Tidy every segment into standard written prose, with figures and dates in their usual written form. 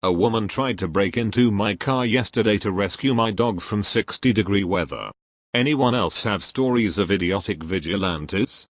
A woman tried to break into my car yesterday to rescue my dog from 60-degree weather. Anyone else have stories of idiotic vigilantes?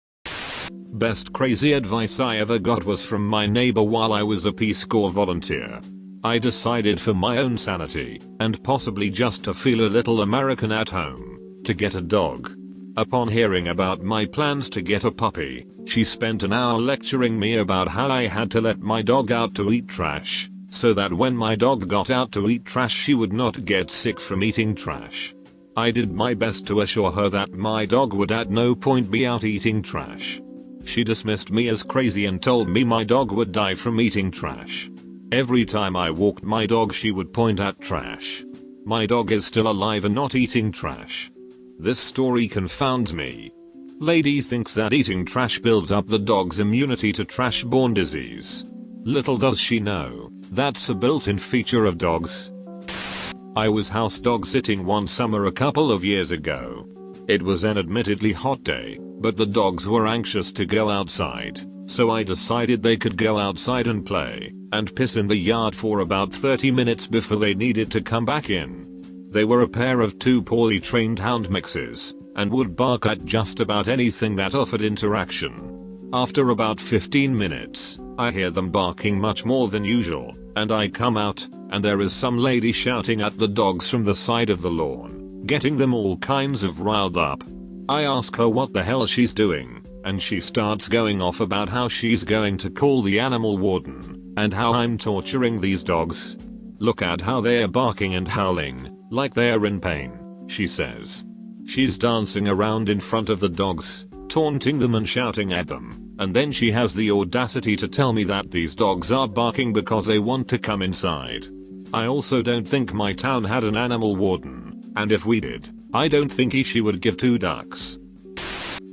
Best crazy advice I ever got was from my neighbor while I was a Peace Corps volunteer. I decided for my own sanity, and possibly just to feel a little American at home, to get a dog. Upon hearing about my plans to get a puppy, she spent an hour lecturing me about how I had to let my dog out to eat trash, so that when my dog got out to eat trash she would not get sick from eating trash. I did my best to assure her that my dog would at no point be out eating trash. She dismissed me as crazy and told me my dog would die from eating trash. Every time I walked my dog she would point at trash. My dog is still alive and not eating trash. This story confounds me. Lady thinks that eating trash builds up the dog's immunity to trash-borne disease. Little does she know, that's a built-in feature of dogs. I was house dog sitting one summer a couple of years ago. It was an admittedly hot day, but the dogs were anxious to go outside, so I decided they could go outside and play, and piss in the yard for about 30 minutes before they needed to come back in. They were a pair of two poorly trained hound mixes, and would bark at just about anything that offered interaction. After about 15 minutes, I hear them barking much more than usual, and I come out, and there is some lady shouting at the dogs from the side of the lawn, getting them all kinds of riled up. I ask her what the hell she's doing, and she starts going off about how she's going to call the animal warden, and how I'm torturing these dogs. Look at how they are barking and howling, like they are in pain, she says. She's dancing around in front of the dogs, taunting them and shouting at them, and then she has the audacity to tell me that these dogs are barking because they want to come inside. I also don't think my town had an animal warden, and if we did, I don't think she would give two ducks.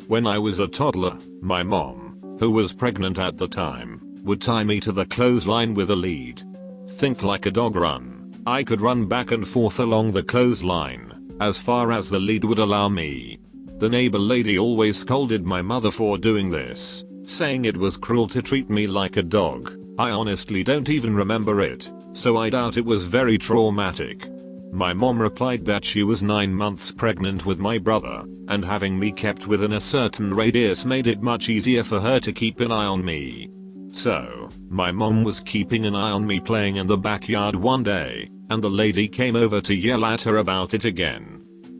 When I was a toddler, my mom, who was pregnant at the time, would tie me to the clothesline with a lead. Think like a dog run. I could run back and forth along the clothesline, as far as the lead would allow me. The neighbor lady always scolded my mother for doing this, saying it was cruel to treat me like a dog. I honestly don't even remember it, so I doubt it was very traumatic. My mom replied that she was 9 months pregnant with my brother, and having me kept within a certain radius made it much easier for her to keep an eye on me. So, my mom was keeping an eye on me playing in the backyard one day, and the lady came over to yell at her about it again.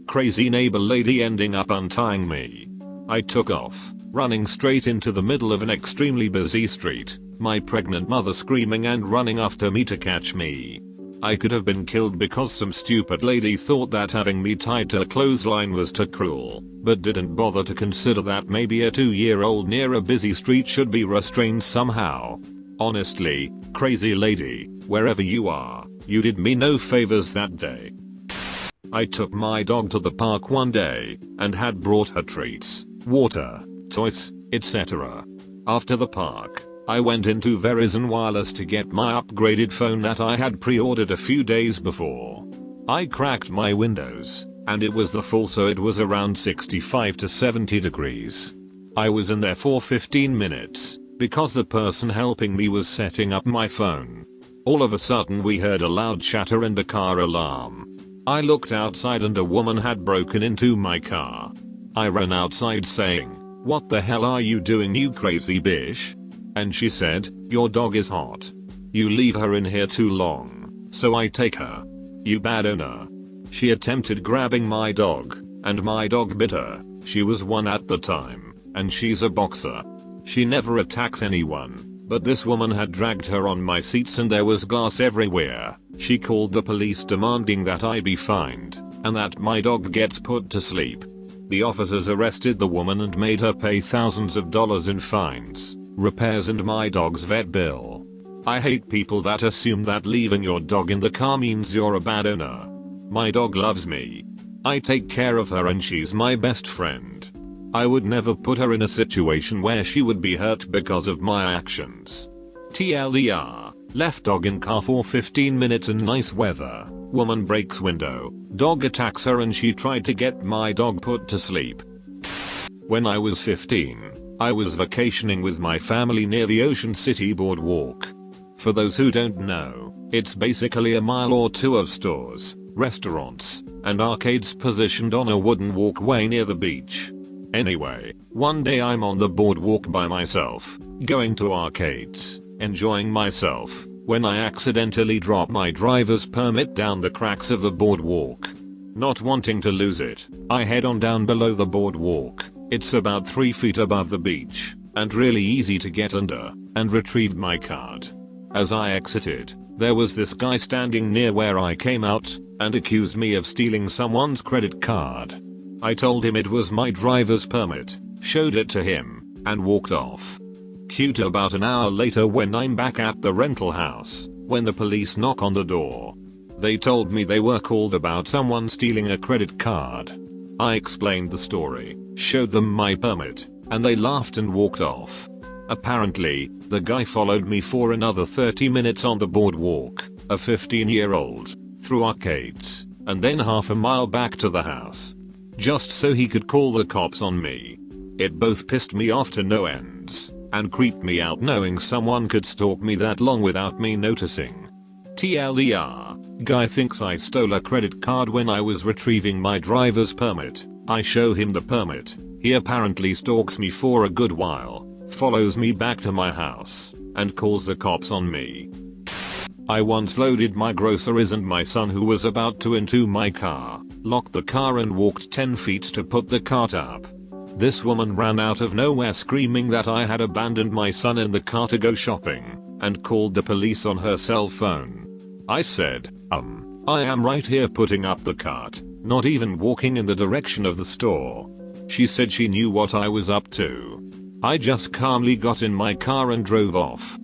Crazy neighbor lady ending up untying me. I took off, running straight into the middle of an extremely busy street, my pregnant mother screaming and running after me to catch me. I could have been killed because some stupid lady thought that having me tied to a clothesline was too cruel, but didn't bother to consider that maybe a 2-year-old near a busy street should be restrained somehow. Honestly, crazy lady, wherever you are, you did me no favors that day. I took my dog to the park one day, and had brought her treats, water, toys, etc. After the park, I went into Verizon Wireless to get my upgraded phone that I had pre-ordered a few days before. I cracked my windows, and it was the fall, so it was around 65 to 70 degrees. I was in there for 15 minutes, because the person helping me was setting up my phone. All of a sudden we heard a loud chatter and a car alarm. I looked outside and a woman had broken into my car. I ran outside saying, "What the hell are you doing, you crazy bitch?" And she said, "Your dog is hot. You leave her in here too long, so I take her. You bad owner." She attempted grabbing my dog, and my dog bit her. She was 1 at the time, and she's a boxer. She never attacks anyone, but this woman had dragged her on my seats and there was glass everywhere. She called the police demanding that I be fined, and that my dog gets put to sleep. The officers arrested the woman and made her pay thousands of dollars in fines, repairs and my dog's vet bill. I hate people that assume that leaving your dog in the car means you're a bad owner. My dog loves me. I take care of her and she's my best friend. I would never put her in a situation where she would be hurt because of my actions. TLDR, left dog in car for 15 minutes in nice weather, woman breaks window, dog attacks her and she tried to get my dog put to sleep. When I was 15, I was vacationing with my family near the Ocean City boardwalk. For those who don't know, it's basically a mile or two of stores, restaurants, and arcades positioned on a wooden walkway near the beach. Anyway, one day I'm on the boardwalk by myself, going to arcades, enjoying myself, when I accidentally drop my driver's permit down the cracks of the boardwalk. Not wanting to lose it, I head on down below the boardwalk. It's about 3 feet above the beach, and really easy to get under, and retrieved my card. As I exited, there was this guy standing near where I came out, and accused me of stealing someone's credit card. I told him it was my driver's permit, showed it to him, and walked off. Cute. About an hour later when I'm back at the rental house, when the police knock on the door. They told me they were called about someone stealing a credit card. I explained the story, showed them my permit, and they laughed and walked off. Apparently, the guy followed me for another 30 minutes on the boardwalk, a 15-year-old, through arcades, and then half a mile back to the house. Just so he could call the cops on me. It both pissed me off to no ends, and creeped me out knowing someone could stalk me that long without me noticing. TLDR, guy thinks I stole a credit card when I was retrieving my driver's permit. I show him the permit. He apparently stalks me for a good while, follows me back to my house, and calls the cops on me. I once loaded my groceries and my son, who was about to into my car, locked the car and walked 10 feet to put the cart up. This woman ran out of nowhere screaming that I had abandoned my son in the car to go shopping, and called the police on her cell phone. I said, I am right here putting up the cart, not even walking in the direction of the store. She said she knew what I was up to. I just calmly got in my car and drove off.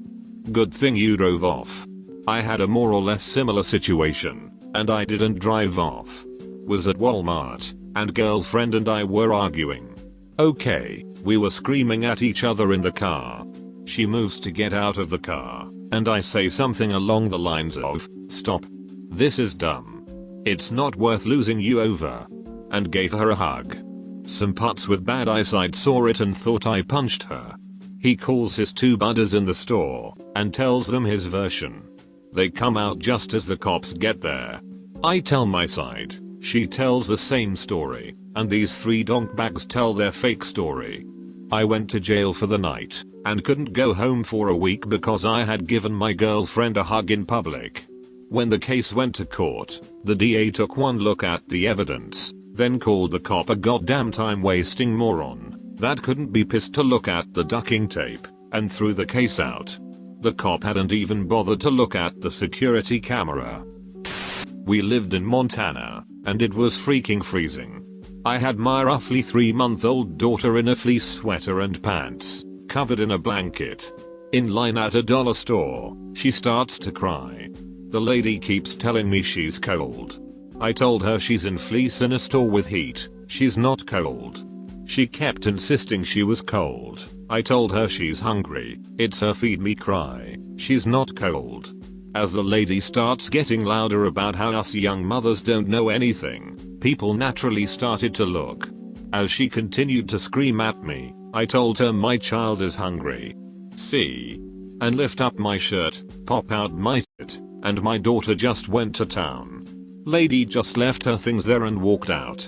Good thing you drove off. I had a more or less similar situation, and I didn't drive off. Was at Walmart, and girlfriend and I were arguing. Okay, we were screaming at each other in the car. She moves to get out of the car, and I say something along the lines of, "Stop. This is dumb. It's not worth losing you over," and gave her a hug. Some putz with bad eyesight saw it and thought I punched her. He calls his 2 buddies in the store, and tells them his version. They come out just as the cops get there. I tell my side, she tells the same story, and these 3 donkbags tell their fake story. I went to jail for the night, and couldn't go home for a week because I had given my girlfriend a hug in public. When the case went to court, the DA took one look at the evidence, then called the cop a goddamn time wasting moron that couldn't be pissed to look at the ducking tape, and threw the case out. The cop hadn't even bothered to look at the security camera. We lived in Montana, and it was freaking freezing. I had my roughly 3-month-old daughter in a fleece sweater and pants, covered in a blanket. In line at a dollar store, she starts to cry. The lady keeps telling me she's cold. I told her she's in fleece in a store with heat, she's not cold. She kept insisting she was cold. I told her she's hungry, it's her feed me cry, she's not cold. As the lady starts getting louder about how us young mothers don't know anything, people naturally started to look. As she continued to scream at me, I told her my child is hungry. See? And lift up my shirt, pop out my tit, and my daughter just went to town. Lady just left her things there and walked out.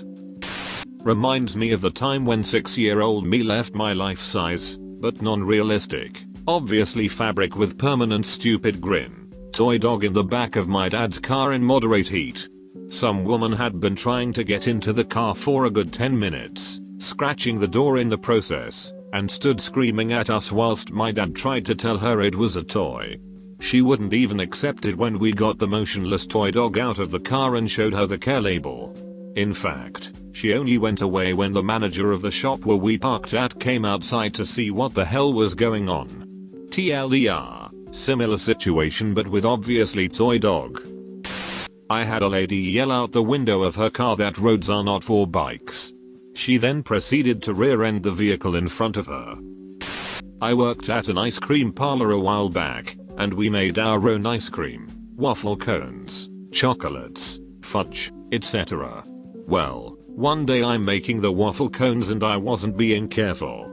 Reminds me of the time when 6-year-old me left my life-size, but non-realistic, obviously fabric with permanent stupid grin, toy dog in the back of my dad's car in moderate heat. Some woman had been trying to get into the car for a good 10 minutes, scratching the door in the process, and stood screaming at us whilst my dad tried to tell her it was a toy. She wouldn't even accept it when we got the motionless toy dog out of the car and showed her the care label. In fact, she only went away when the manager of the shop where we parked at came outside to see what the hell was going on. TLDR, similar situation but with obviously toy dog. I had a lady yell out the window of her car that roads are not for bikes. She then proceeded to rear-end the vehicle in front of her. I worked at an ice cream parlor a while back, and we made our own ice cream, waffle cones, chocolates, fudge, etc. Well, one day I'm making the waffle cones and I wasn't being careful.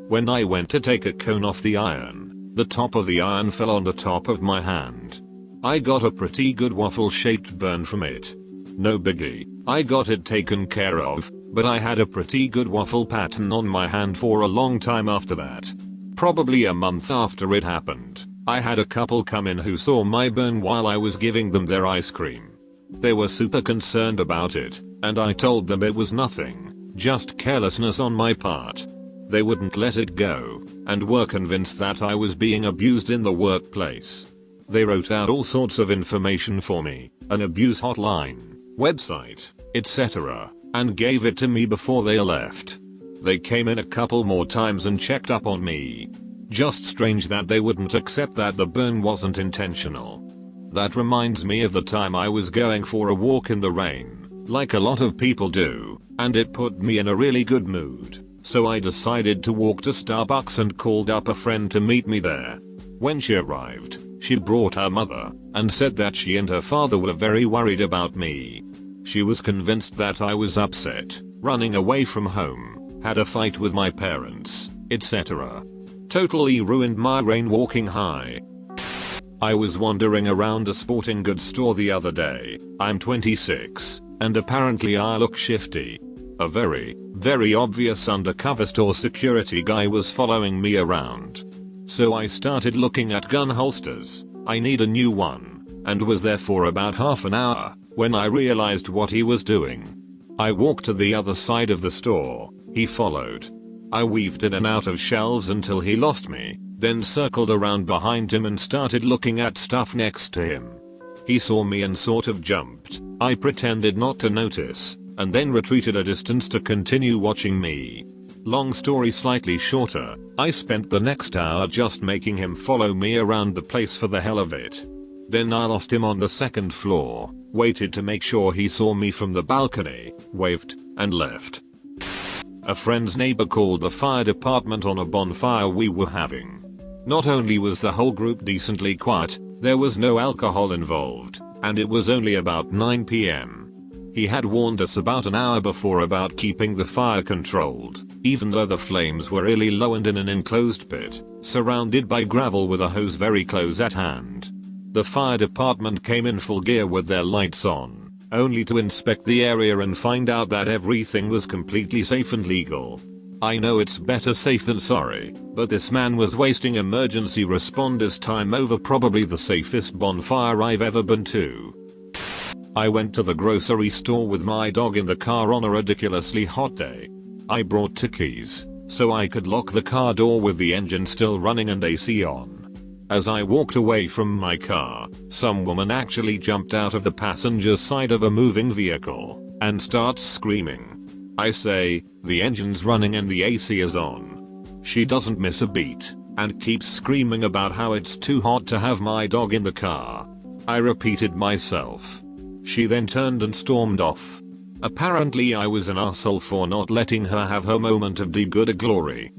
When I went to take a cone off the iron, The top of the iron fell on the top of my hand. I got a pretty good waffle-shaped burn from it. No biggie, I got it taken care of, but I had a pretty good waffle pattern on my hand for a long time after that. Probably a month after it happened, I had a couple come in who saw my burn while I was giving them their ice cream. They were super concerned about it, and I told them it was nothing, just carelessness on my part. They wouldn't let it go, and were convinced that I was being abused in the workplace. They wrote out all sorts of information for me, an abuse hotline, website, etc., and gave it to me before they left. They came in a couple more times and checked up on me. Just strange that they wouldn't accept that the burn wasn't intentional. That reminds me of the time I was going for a walk in the rain, like a lot of people do, and it put me in a really good mood, so I decided to walk to Starbucks and called up a friend to meet me there. When she arrived, she brought her mother, and said that she and her father were very worried about me. She was convinced that I was upset, running away from home, had a fight with my parents, etc. Totally ruined my rain walking high. I was wandering around a sporting goods store the other day. I'm 26, and apparently I look shifty. A very obvious undercover store security guy was following me around. So I started looking at gun holsters. I need a new one, and was there for about half an hour when I realized what he was doing. I walked to the other side of the store. He followed. I weaved in and out of shelves until he lost me, then circled around behind him and started looking at stuff next to him. He saw me and sort of jumped. I pretended not to notice, and then retreated a distance to continue watching me. Long story slightly shorter, I spent the next hour just making him follow me around the place for the hell of it. Then I lost him on the second floor, waited to make sure he saw me from the balcony, waved, and left. A friend's neighbor called the fire department on a bonfire we were having. Not only was the whole group decently quiet, there was no alcohol involved, and it was only about 9 PM. He had warned us about an hour before about keeping the fire controlled, even though the flames were really low and in an enclosed pit, surrounded by gravel with a hose very close at hand. The fire department came in full gear with their lights on, only to inspect the area and find out that everything was completely safe and legal. I know it's better safe than sorry, but this man was wasting emergency responders' time over probably the safest bonfire I've ever been to. I went to the grocery store with my dog in the car on a ridiculously hot day. I brought 2 keys, so I could lock the car door with the engine still running and AC on. As I walked away from my car, some woman actually jumped out of the passenger side of a moving vehicle and starts screaming. I say, the engine's running and the AC is on. She doesn't miss a beat and keeps screaming about how it's too hot to have my dog in the car. I repeated myself. She then turned and stormed off. Apparently I was an asshole for not letting her have her moment of de-good glory.